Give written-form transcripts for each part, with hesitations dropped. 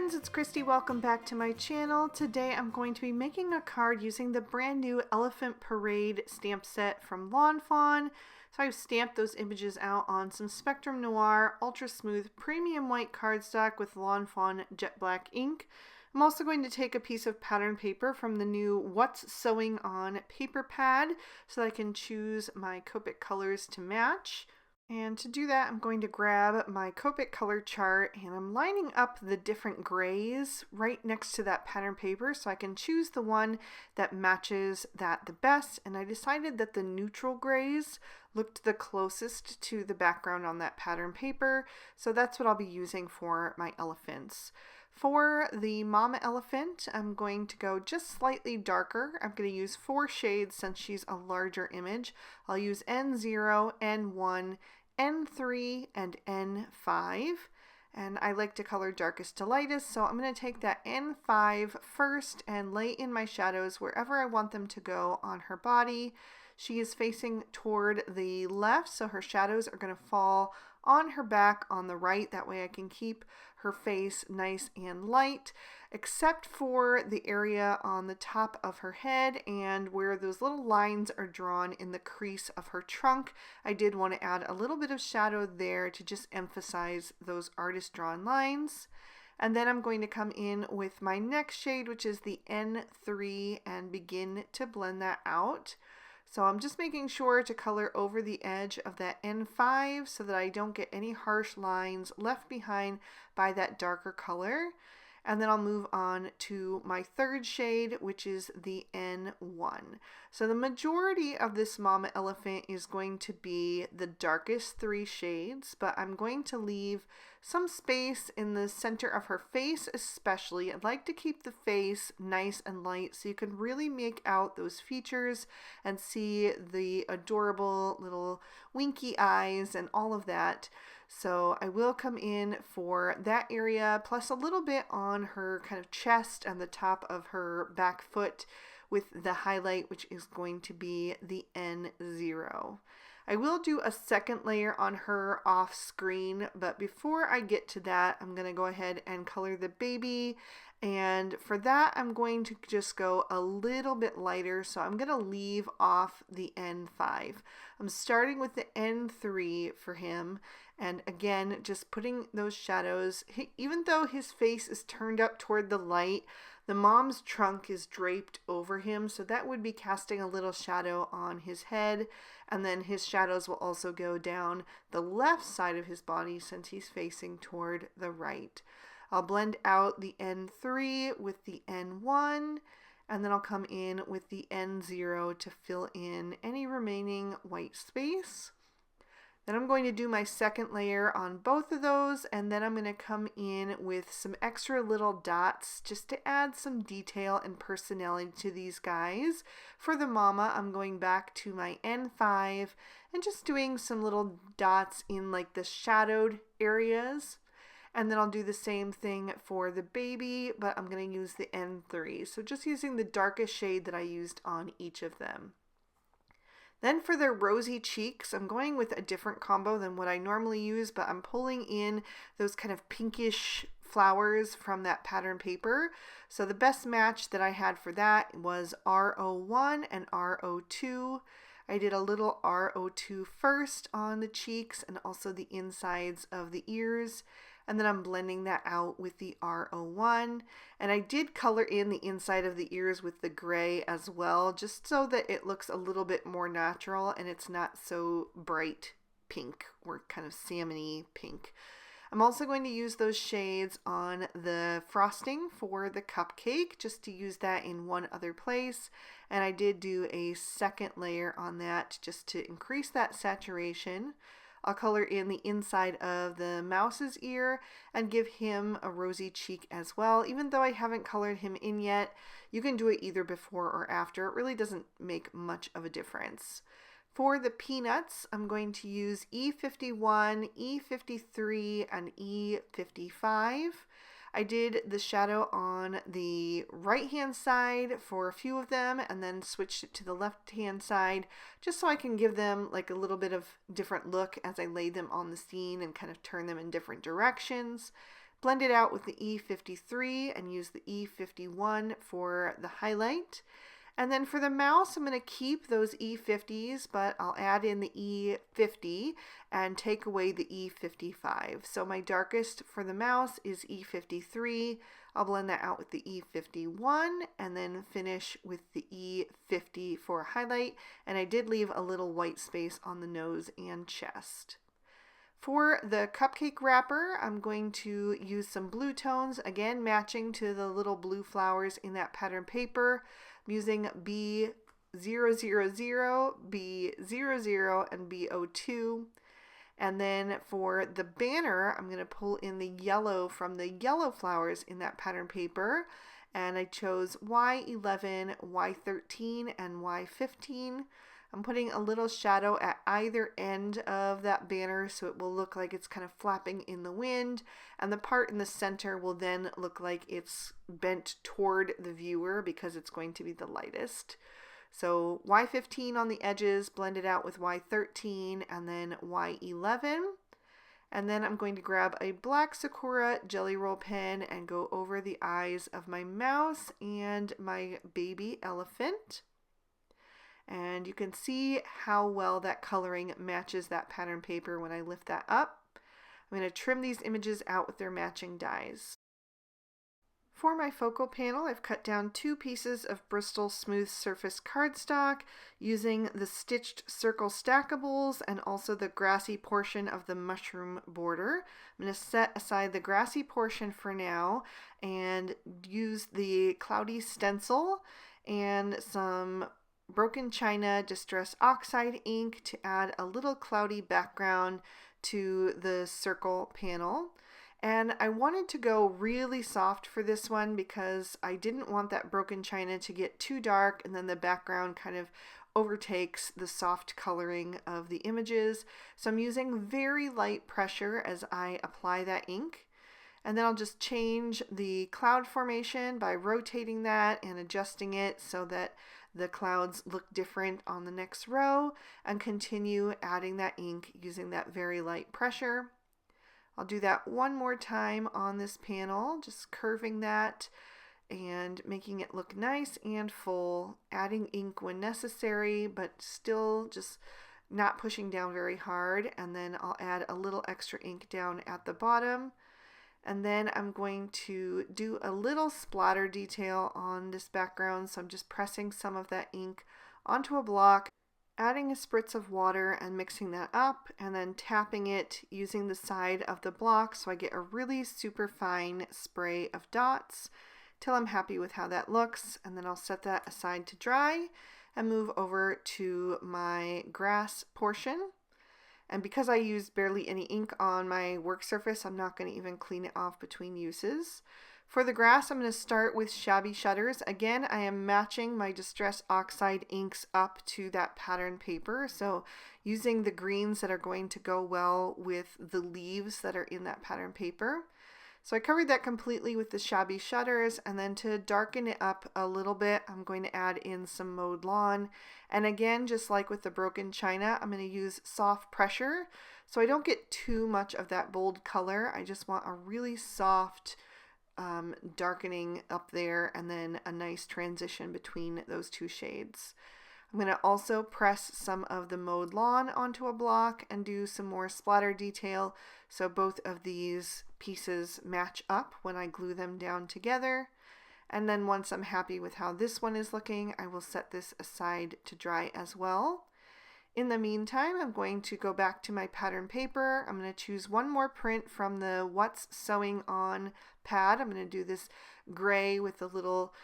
friends, it's Christy. Welcome back to my channel. Today I'm going to be making a card using the brand new Elephant Parade stamp set from Lawn Fawn. So I've stamped those images out on some Spectrum Noir Ultra Smooth Premium White cardstock with Lawn Fawn Jet Black ink. I'm also going to take a piece of pattern paper from the new What's Sewing On paper pad so that I can choose my Copic colors to match. And to do that, I'm going to grab my Copic color chart and I'm lining up the different grays right next to that pattern paper so I can choose the one that matches that the best. And I decided that the neutral grays looked the closest to the background on that pattern paper. So that's what I'll be using for my elephants. For the mama elephant, I'm going to go just slightly darker. I'm going to use 4 shades since she's a larger image. I'll use N0, N1, N3, and N5. And I like to color darkest to lightest, so I'm going to take that N5 first and lay in my shadows wherever I want them to go on her body. She is facing toward the left, so her shadows are going to fall on her back on the right. That way I can keep her face nice and light, except for the area on the top of her head and where those little lines are drawn in the crease of her trunk. I did want to add a little bit of shadow there to just emphasize those artist drawn lines. And then I'm going to come in with my next shade, which is the N3, and begin to blend that out. So I'm just making sure to color over the edge of that N5 so that I don't get any harsh lines left behind by that darker color. And then I'll move on to my third shade, which is the N1. So the majority of this mama elephant is going to be the darkest 3 shades, but I'm going to leave some space in the center of her face especially. I'd like to keep the face nice and light so you can really make out those features and see the adorable little winky eyes and all of that. So I will come in for that area, plus a little bit on her kind of chest and the top of her back foot with the highlight, which is going to be the N0. I will do a second layer on her off screen, but before I get to that, I'm going to go ahead and color the baby. And for that, I'm going to just go a little bit lighter. So I'm going to leave off the N5. I'm starting with the N3 for him. And again, just putting those shadows, even though his face is turned up toward the light, the mom's trunk is draped over him, so that would be casting a little shadow on his head, and then his shadows will also go down the left side of his body since he's facing toward the right. I'll blend out the N3 with the N1, and then I'll come in with the N0 to fill in any remaining white space. Then I'm going to do my second layer on both of those, and then I'm going to come in with some extra little dots just to add some detail and personality to these guys. For the mama, I'm going back to my N5 and just doing some little dots in like the shadowed areas. And then I'll do the same thing for the baby, but I'm going to use the N3. So just using the darkest shade that I used on each of them. Then for their rosy cheeks, I'm going with a different combo than what I normally use, but I'm pulling in those kind of pinkish flowers from that pattern paper. So the best match that I had for that was R01 and R02. I did a little R02 first on the cheeks and also the insides of the ears. And then I'm blending that out with the R01. And I did color in the inside of the ears with the gray as well, just so that it looks a little bit more natural and it's not so bright pink or kind of salmon-y pink. I'm also going to use those shades on the frosting for the cupcake, just to use that in one other place. And I did do a second layer on that just to increase that saturation. I'll color in the inside of the mouse's ear and give him a rosy cheek as well. Even though I haven't colored him in yet, you can do it either before or after. It really doesn't make much of a difference. For the peanuts, I'm going to use E51, E53, and E55. I did the shadow on the right hand side for a few of them and then switched it to the left hand side just so I can give them like a little bit of different look as I lay them on the scene and kind of turn them in different directions. blend it out with the E53 and use the E51 for the highlight. And then for the mouse, I'm going to keep those E50s, but I'll add in the E50 and take away the E55. So my darkest for the mouse is E53. I'll blend that out with the E51 and then finish with the E50 for highlight. And I did leave a little white space on the nose and chest. For the cupcake wrapper, I'm going to use some blue tones, again matching to the little blue flowers in that pattern paper. I'm using B000, B00, and B02. And then for the banner, I'm going to pull in the yellow from the yellow flowers in that pattern paper. And I chose Y11, Y13, and Y15. I'm putting a little shadow at either end of that banner so it will look like it's kind of flapping in the wind, and the part in the center will then look like it's bent toward the viewer because it's going to be the lightest. So Y15 on the edges, blend it out with Y13 and then Y11. And then I'm going to grab a black Sakura Jelly Roll pen and go over the eyes of my mouse and my baby elephant. And you can see how well that coloring matches that pattern paper when I lift that up. I'm going to trim these images out with their matching dies. For my focal panel, I've cut down 2 pieces of Bristol Smooth Surface cardstock using the stitched circle stackables and also the grassy portion of the mushroom border. I'm going to set aside the grassy portion for now and use the cloudy stencil and some Broken China Distress Oxide ink to add a little cloudy background to the circle panel. And I wanted to go really soft for this one because I didn't want that Broken China to get too dark and then the background kind of overtakes the soft coloring of the images. So I'm using very light pressure as I apply that ink. And then I'll just change the cloud formation by rotating that and adjusting it so that the clouds look different on the next row, and continue adding that ink using that very light pressure. I'll do that one more time on this panel, just curving that and making it look nice and full, adding ink when necessary, but still just not pushing down very hard. And then I'll add a little extra ink down at the bottom. And then I'm going to do a little splatter detail on this background. So I'm just pressing some of that ink onto a block, adding a spritz of water and mixing that up, and then tapping it using the side of the block so I get a really super fine spray of dots till I'm happy with how that looks. And then I'll set that aside to dry and move over to my grass portion. And because I used barely any ink on my work surface, I'm not going to even clean it off between uses. For the grass, I'm going to start with Shabby Shutters. Again, I am matching my Distress Oxide inks up to that pattern paper. So using the greens that are going to go well with the leaves that are in that pattern paper. So I covered that completely with the Shabby Shutters, and then to darken it up a little bit, I'm going to add in some mowed lawn. And again, just like with the Broken China, I'm going to use soft pressure so I don't get too much of that bold color. I just want a really soft darkening up there and then a nice transition between those 2 shades. I'm going to also press some of the mowed lawn onto a block and do some more splatter detail so both of these pieces match up when I glue them down together. And then once I'm happy with how this one is looking, I will set this aside to dry as well. In the meantime, I'm going to go back to my pattern paper. I'm going to choose one more print from the What's Sewing On pad. I'm going to do this gray with a little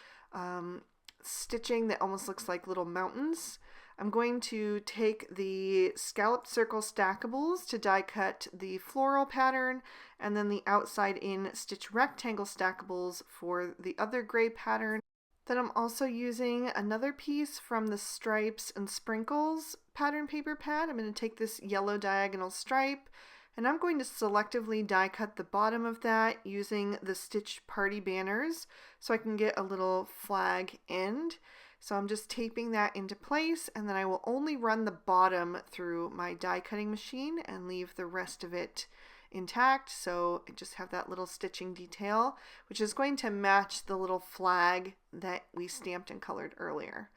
stitching that almost looks like little mountains. I'm going to take the scalloped circle stackables to die cut the floral pattern, and then the outside in stitch rectangle stackables for the other gray pattern. Then I'm also using another piece from the Stripes and Sprinkles pattern paper pad. I'm going to take this yellow diagonal stripe, and I'm going to selectively die cut the bottom of that using the stitched party banners so I can get a little flag end. So I'm just taping that into place, and then I will only run the bottom through my die cutting machine and leave the rest of it intact, so I just have that little stitching detail, which is going to match the little flag that we stamped and colored earlier.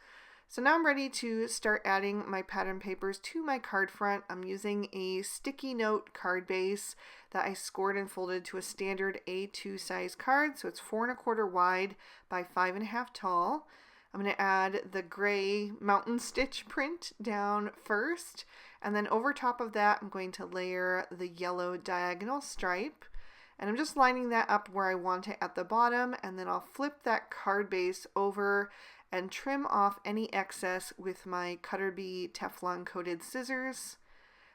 So now I'm ready to start adding my pattern papers to my card front. I'm using a sticky note card base that I scored and folded to a standard A2 size card, so it's 4 1/4 wide by 5 1/2 tall. I'm going to add the gray mountain stitch print down first, and then over top of that I'm going to layer the yellow diagonal stripe, and I'm just lining that up where I want it at the bottom, and then I'll flip that card base over and trim off any excess with my Cutter Bee Teflon coated scissors.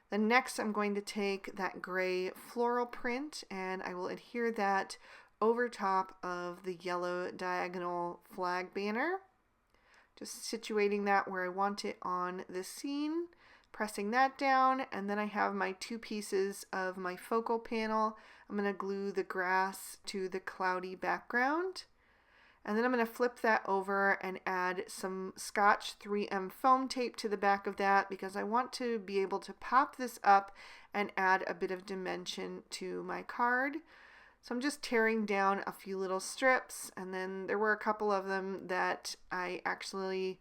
Then next I'm going to take that gray floral print and I will adhere that over top of the yellow diagonal flag banner. Just situating that where I want it on the scene, pressing that down, and then I have my 2 pieces of my focal panel. I'm going to glue the grass to the cloudy background. And then I'm going to flip that over and add some Scotch 3M foam tape to the back of that because I want to be able to pop this up and add a bit of dimension to my card. So I'm just tearing down a few little strips, and then there were a couple of them that I actually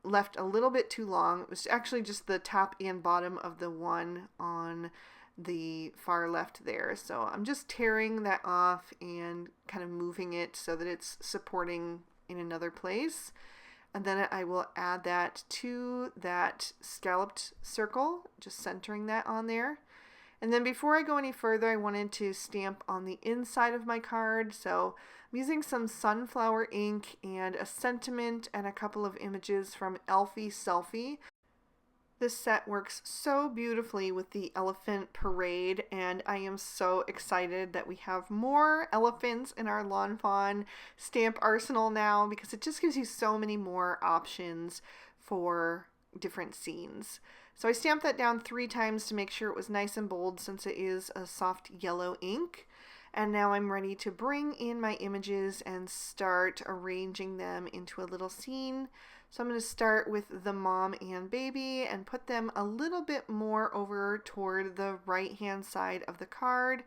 left a little bit too long. It was actually just the top and bottom of the one on the far left there. So I'm just tearing that off and kind of moving it so that it's supporting in another place. And then I will add that to that scalloped circle, just centering that on there. And then before I go any further, I wanted to stamp on the inside of my card. So I'm using some sunflower ink and a sentiment and a couple of images from Elfie Selfie. This set works so beautifully with the elephant parade, and I am so excited that we have more elephants in our Lawn Fawn stamp arsenal now, because it just gives you so many more options for different scenes. So I stamped that down 3 times to make sure it was nice and bold since it is a soft yellow ink. And now I'm ready to bring in my images and start arranging them into a little scene. So I'm going to start with the mom and baby and put them a little bit more over toward the right hand side of the card.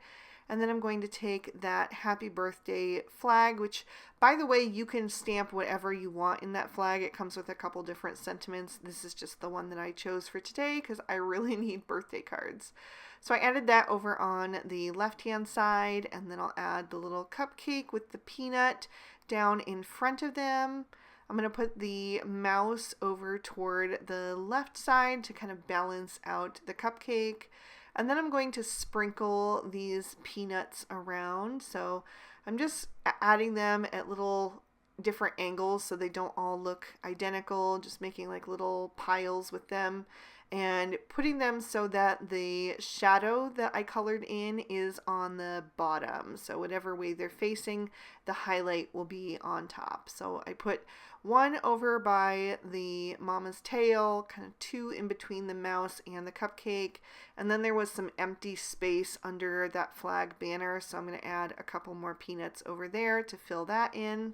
And then I'm going to take that happy birthday flag, which, by the way, you can stamp whatever you want in that flag. It comes with a couple different sentiments. This is just the one that I chose for today because I really need birthday cards. So I added that over on the left hand side, and then I'll add the little cupcake with the peanut down in front of them. I'm going to put the mouse over toward the left side to kind of balance out the cupcake. And then I'm going to sprinkle these peanuts around. So I'm just adding them at little different angles so they don't all look identical, just making like little piles with them and putting them so that the shadow that I colored in is on the bottom. So whatever way they're facing, the highlight will be on top. So I put one over by the mama's tail, kind of 2 in between the mouse and the cupcake, and then there was some empty space under that flag banner, so I'm going to add a couple more peanuts over there to fill that in.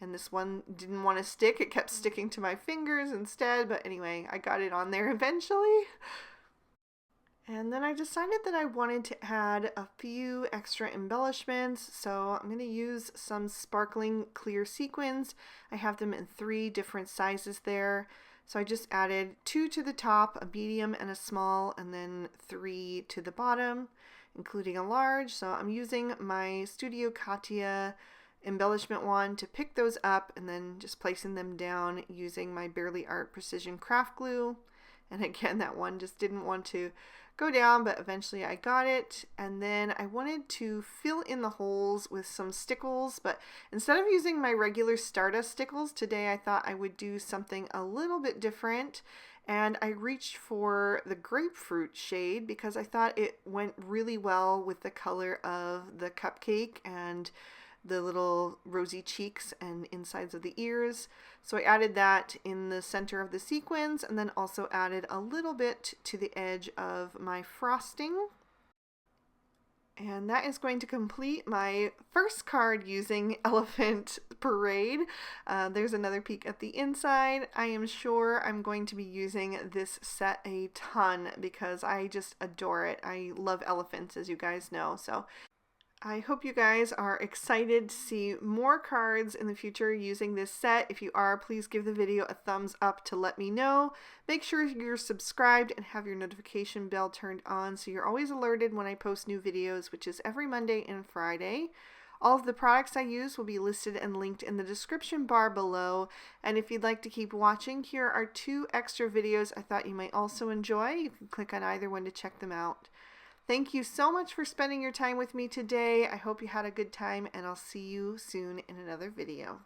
And this one didn't want to stick. It kept sticking to my fingers instead. But anyway, I got it on there eventually. And then I decided that I wanted to add a few extra embellishments. So I'm going to use some sparkling clear sequins. I have them in 3 different sizes there. So I just added 2 to the top, a medium and a small, and then 3 to the bottom, including a large. So I'm using my Studio Katia embellishment wand to pick those up and then just placing them down using my Barely Art Precision Craft Glue. And again, that one just didn't want to go down, but eventually I got it. And then I wanted to fill in the holes with some stickles, but instead of using my regular Stardust stickles today, I thought I would do something a little bit different. And I reached for the grapefruit shade because I thought it went really well with the color of the cupcake and the little rosy cheeks and insides of the ears. So I added that in the center of the sequins and then also added a little bit to the edge of my frosting. And that is going to complete my first card using Elephant Parade. There's another peek at the inside. I am sure I'm going to be using this set a ton because I just adore it. I love elephants, as you guys know. So I hope you guys are excited to see more cards in the future using this set. If you are, please give the video a thumbs up to let me know. Make sure you're subscribed and have your notification bell turned on so you're always alerted when I post new videos, which is every Monday and Friday. All of the products I use will be listed and linked in the description bar below. And if you'd like to keep watching, here are 2 extra videos I thought you might also enjoy. You can click on either one to check them out. Thank you so much for spending your time with me today. I hope you had a good time, and I'll see you soon in another video.